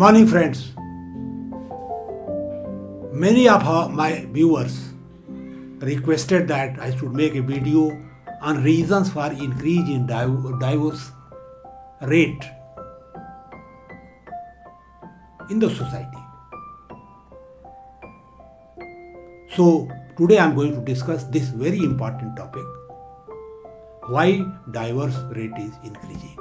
Morning, friends. Many of my viewers requested that I should make a video on reasons for increase in divorce rate in the society. So today I am going to discuss this very important topic: why divorce rate is increasing.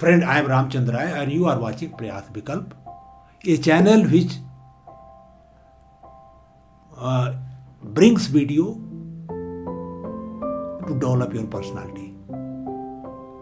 Friend, I am Ramchandra and you are watching Prayas, a channel which brings video to develop your personality.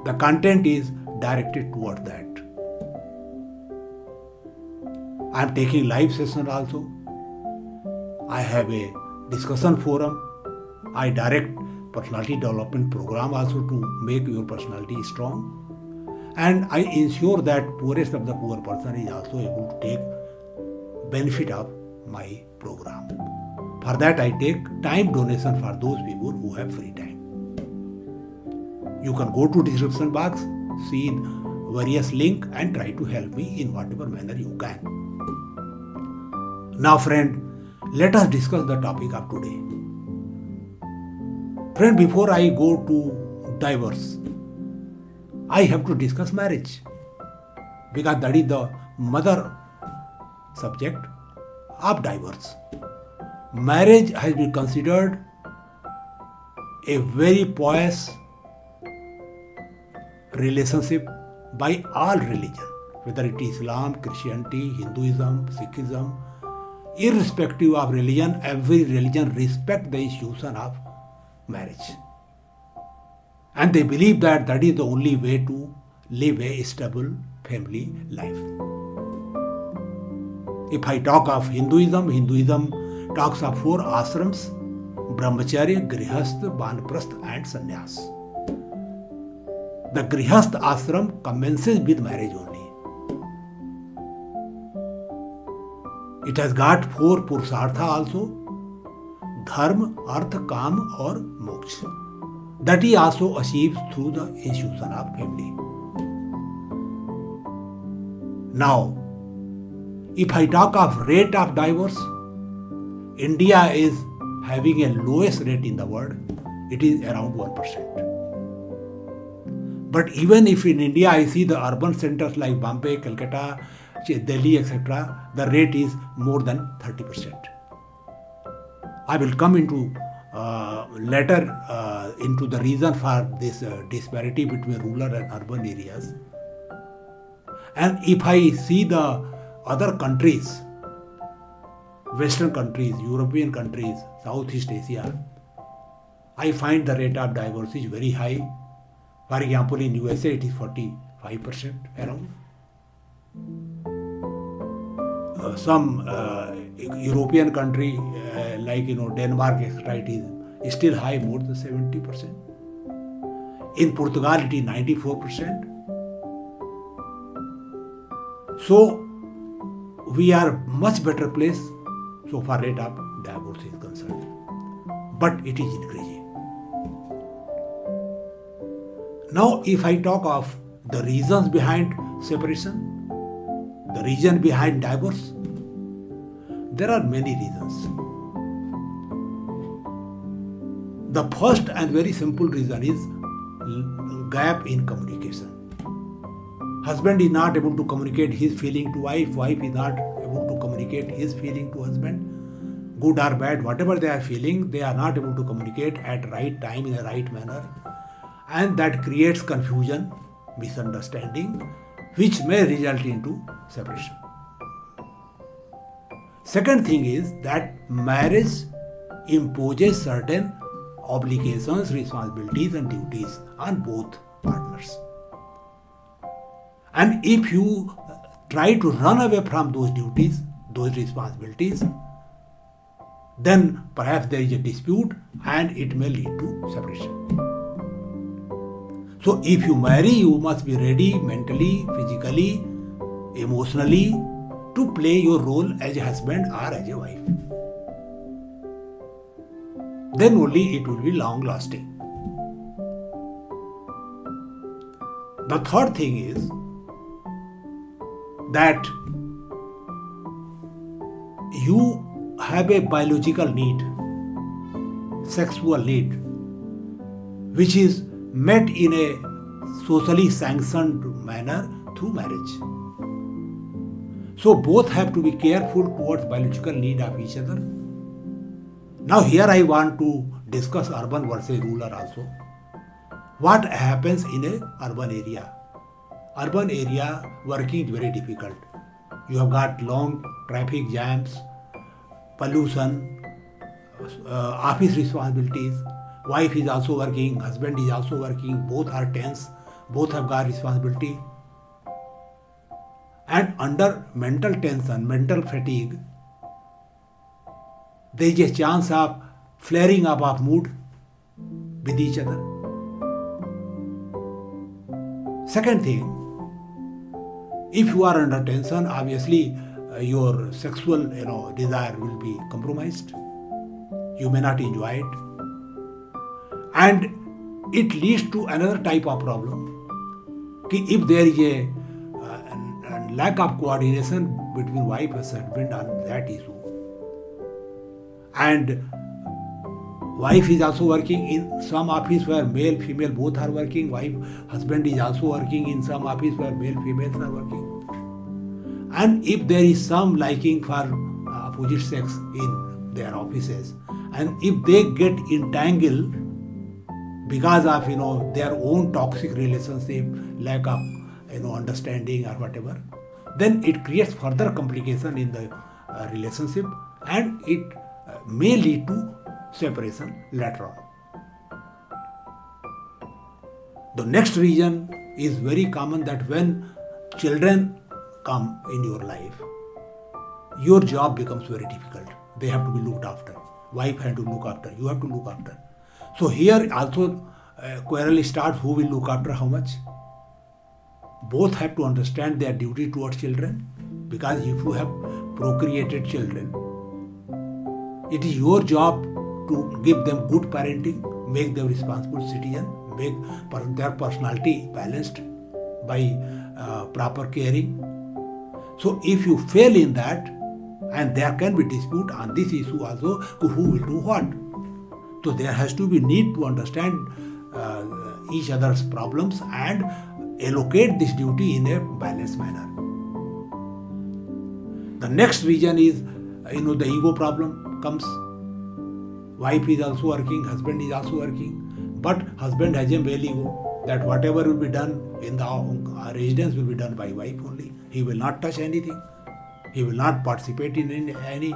The content is directed toward that. I am taking live session also. I have a discussion forum. I direct personality development program also to make your personality strong. And I ensure that poorest of the poor person is also able to take benefit of my program. For that I take time donation for those people who have free time. You can go to description box, see various link and try to help me in whatever manner you can. Now friend, let us discuss the topic of today. Friend, before I go to divorce, I have to discuss marriage because that is the mother subject of divorce. Marriage has been considered a very pious relationship by all religion, whether it is Islam, Christianity, Hinduism, Sikhism. Irrespective of religion, every religion respects the institution of marriage. And they believe that that is the only way to live a stable family life. If I talk of Hinduism talks of 4 ashrams: Brahmacharya, Grihastha, Banprastha and Sannyas. The Grihastha ashram commences with marriage only. It has got 4 purushartha also: dharma, artha, kam or moksha. That he also achieves through the institution of family. Now, if I talk of rate of divorce, India is having a lowest rate in the world. It is around 1%. But even if in India I see the urban centers like Bombay, Calcutta, Delhi, etc., the rate is more than 30%. I will come into later into the reason for this disparity between rural and urban areas. And if I see the other countries, Western countries, European countries, Southeast Asia, I find the rate of divorce is very high. For example, in USA it is 45% around. Some European country like Denmark, etc., it is still high, more than 70%. In Portugal it is 94%. So we are much better place so far rate of divorce is concerned. But it is increasing. Now if I talk of the reasons behind separation, the reason behind divorce, there are many reasons. The first and very simple reason is gap in communication. Husband is not able to communicate his feeling to wife, wife is not able to communicate his feeling to husband. Good or bad, whatever they are feeling, they are not able to communicate at right time in a right manner. And that creates confusion, misunderstanding, which may result into separation. Second thing is that marriage imposes certain obligations, responsibilities and duties on both partners. And if you try to run away from those duties, those responsibilities, then perhaps there is a dispute and it may lead to separation. So if you marry, you must be ready mentally, physically, emotionally to play your role as a husband or as a wife. Then only it will be long lasting. The third thing is that you have a biological need, sexual need, which is met in a socially sanctioned manner through marriage. So both have to be careful towards biological need of each other. Now here I want to discuss urban versus rural also. What happens in a urban area? Urban area working is very difficult. You have got long traffic jams, pollution, office responsibilities. Wife is also working, husband is also working, both are tense, both have got responsibility. And under mental tension, mental fatigue, there is a chance of flaring up of mood with each other. Second thing, if you are under tension, obviously your sexual desire will be compromised. You may not enjoy it. And it leads to another type of problem. If there is a lack of coordination between wife and husband on that issue, and wife is also working in some office where male, female both are working, husband is also working in some office where male, females are working. And if there is some liking for opposite sex in their offices, and if they get entangled because of their own toxic relationship, lack of understanding or whatever, then it creates further complication in the relationship, and it may lead to separation later on. The next reason is very common, that when children come in your life, your job becomes very difficult. They have to be looked after. Wife has to look after. You have to look after. So here also quarrel starts, who will look after how much. Both have to understand their duty towards children, because if you have procreated children, it is your job to give them good parenting, make them responsible citizens, make their personality balanced by proper caring. So if you fail in that, and there can be dispute on this issue also, who will do what. So there has to be need to understand each other's problems and allocate this duty in a balanced manner. The next reason is, the ego problem comes. Wife is also working, husband is also working, but husband has a male ego that whatever will be done in the residence will be done by wife only. He will not touch anything. He will not participate in any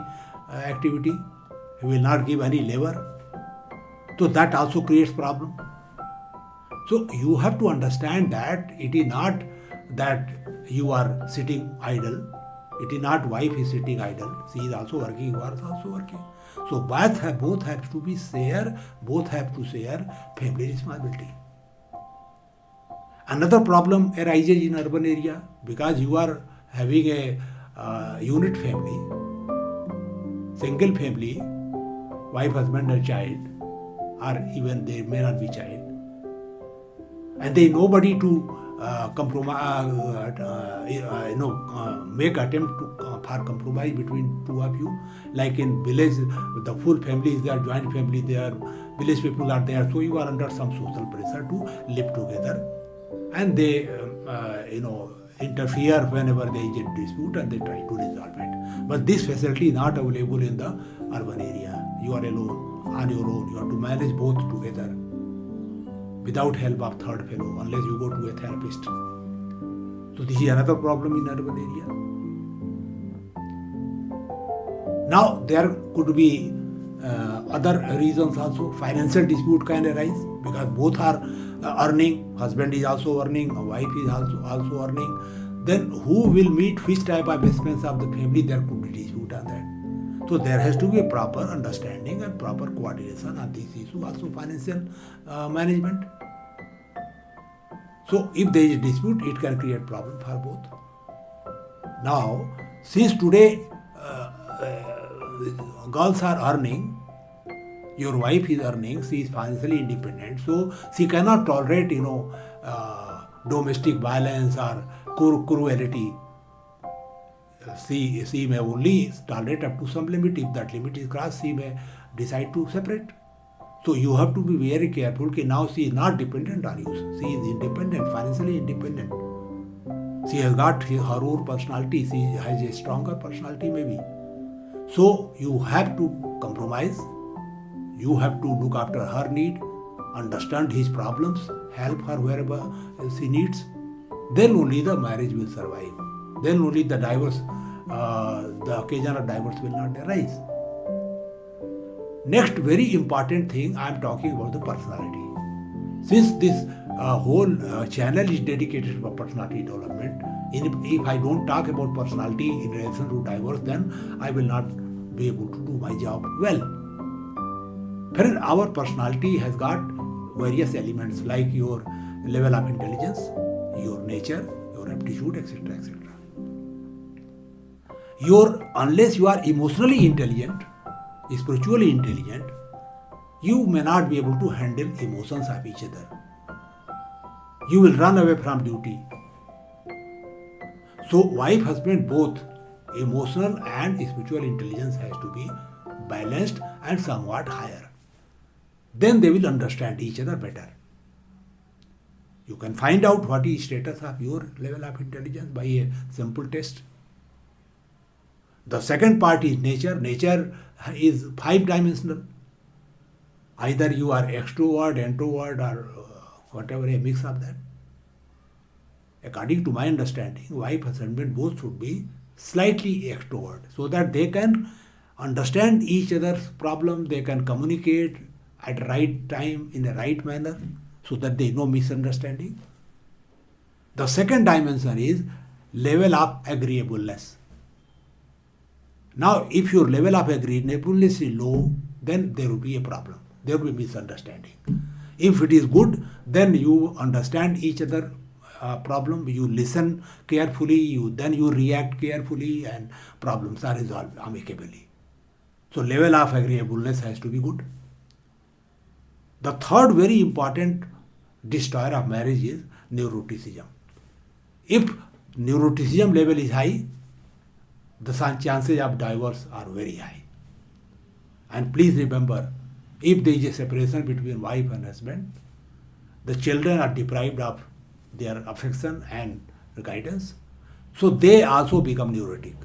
activity. He will not give any labor. So that also creates problem. So you have to understand that it is not that you are sitting idle. It is not wife is sitting idle. She is also working, you are also working. So both have to be share, both have to share family responsibility. Another problem arises in urban area, because you are having a unit family, single family, wife, husband and child, or even there may not be child, and there is nobody to make attempt for compromise between two of you. Like in village, the full family is there, joint family there, village people are there, so you are under some social pressure to live together, and they interfere whenever there is a dispute, and they try to resolve it. But this facility is not available in the urban area. You are alone, on your own. You have to manage both together without help of third fellow, unless you go to a therapist. So this is another problem in urban area. Now there could be other reasons also. Financial dispute can arise, because both are earning, husband is also earning, wife is also earning. Then who will meet which type of expense of the family, there could be dispute on that. So there has to be a proper understanding and proper coordination on this issue, also financial management. So if there is a dispute, it can create problem for both. Now, since today girls are earning, your wife is earning, she is financially independent, so she cannot tolerate domestic violence or cruelty She may only tolerate up to some limit. If that limit is crossed, she may decide to separate. So you have to be very careful. That now she is not dependent on you. She is independent, financially independent. She has got her own personality. She has a stronger personality maybe. So you have to compromise. You have to look after her need, understand his problems, help her wherever she needs. Then only the marriage will survive. Then only the occasion of divorce will not arise. Next very important thing, I am talking about the personality. Since this whole channel is dedicated to personality development, if I don't talk about personality in relation to divorce, then I will not be able to do my job well. Friend, our personality has got various elements like your level of intelligence, your nature, your aptitude, etc., etc. Unless you are emotionally intelligent, spiritually intelligent, you may not be able to handle emotions of each other. You will run away from duty. So wife, husband, both emotional and spiritual intelligence has to be balanced and somewhat higher. Then they will understand each other better. You can find out what is status of your level of intelligence by a simple test. The second part is nature. Nature is 5-dimensional. Either you are extrovert, introvert, or whatever, a mix of that. According to my understanding, wife and husband both should be slightly extrovert so that they can understand each other's problem, they can communicate at the right time in the right manner so that there is no misunderstanding. The second dimension is level of agreeableness. Now, if your level of agreeableness is low, then there will be a problem. There will be misunderstanding. If it is good, then you understand each other problem, you listen carefully, then you react carefully, and problems are resolved amicably. So level of agreeableness has to be good. The third very important destroyer of marriage is neuroticism. If neuroticism level is high, the chances of divorce are very high. And please remember, if there is a separation between wife and husband, the children are deprived of their affection and guidance. So they also become neurotic.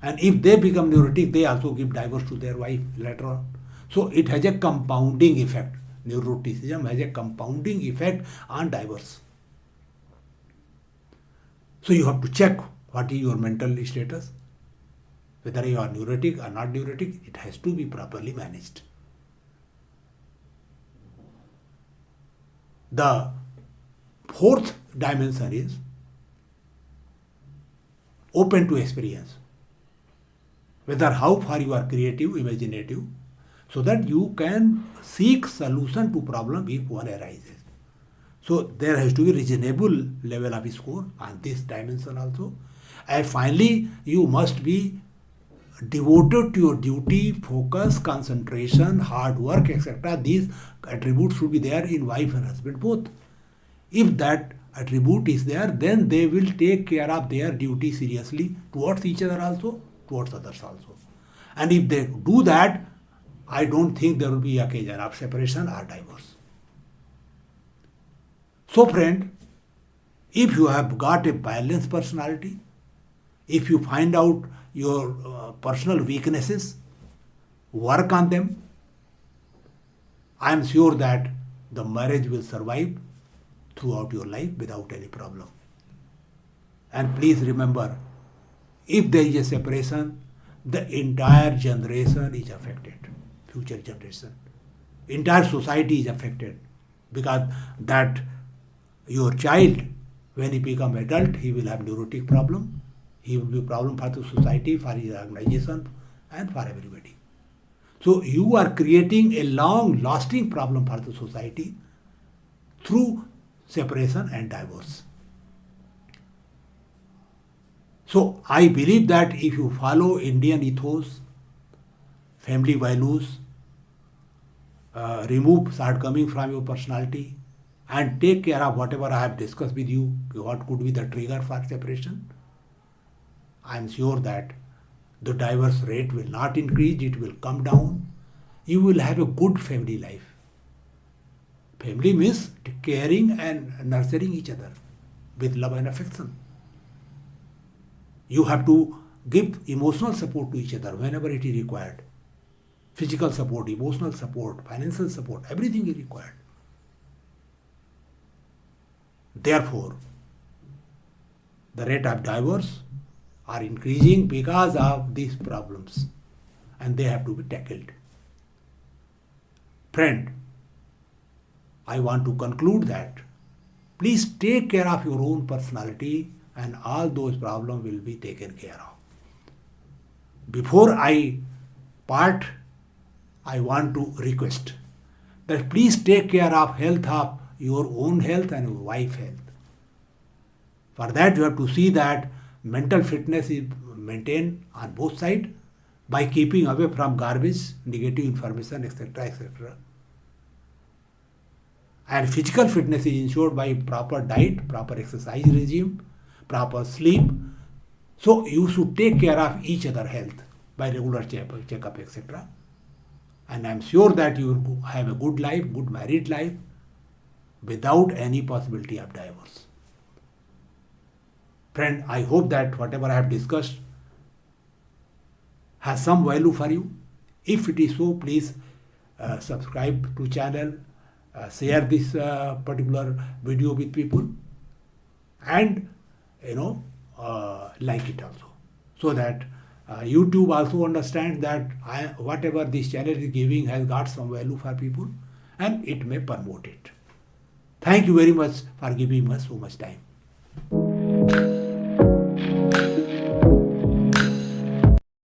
And if they become neurotic, they also give divorce to their wife later on. So it has a compounding effect. Neuroticism has a compounding effect on divorce. So you have to check what is your mental status. Whether you are neurotic or not neurotic, it has to be properly managed. The fourth dimension is open to experience. Whether how far you are creative, imaginative, so that you can seek solution to problem if one arises. So there has to be reasonable level of score on this dimension also. And finally, you must be devoted to your duty, focus, concentration, hard work, etc. These attributes should be there in wife and husband both. If that attribute is there, then they will take care of their duty seriously towards each other also, towards others also. And if they do that, I don't think there will be occasion of separation or divorce. So friend, if you have got a balanced personality, if you find out your personal weaknesses, work on them, I am sure that the marriage will survive throughout your life without any problem. And please remember, if there is a separation, the entire generation is affected, future generation. Entire society is affected, because that your child, when he become adult, he will have neurotic problem. He will be a problem for the society, for his organization, and for everybody. So you are creating a long-lasting problem for the society through separation and divorce. So I believe that if you follow Indian ethos, family values, remove shortcoming from your personality, and take care of whatever I have discussed with you, what could be the trigger for separation, I am sure that the divorce rate will not increase, it will come down. You will have a good family life. Family means caring and nurturing each other with love and affection. You have to give emotional support to each other whenever it is required. Physical support, emotional support, financial support, everything is required. Therefore, the rate of divorce are increasing because of these problems and they have to be tackled. Friend, I want to conclude that please take care of your own personality and all those problems will be taken care of. Before I part, I want to request that please take care of health of your own health and your wife health. For that you have to see that mental fitness is maintained on both sides by keeping away from garbage, negative information, etc. etc. And physical fitness is ensured by proper diet, proper exercise regime, proper sleep. So you should take care of each other health by regular checkup, etc. And I am sure that you will have a good life, good married life, without any possibility of divorce. Friend, I hope that whatever I have discussed has some value for you. If it is so, please subscribe to channel, share this particular video with people, and like it also, so that YouTube also understands that whatever this channel is giving has got some value for people and it may promote it. Thank you very much for giving us so much time.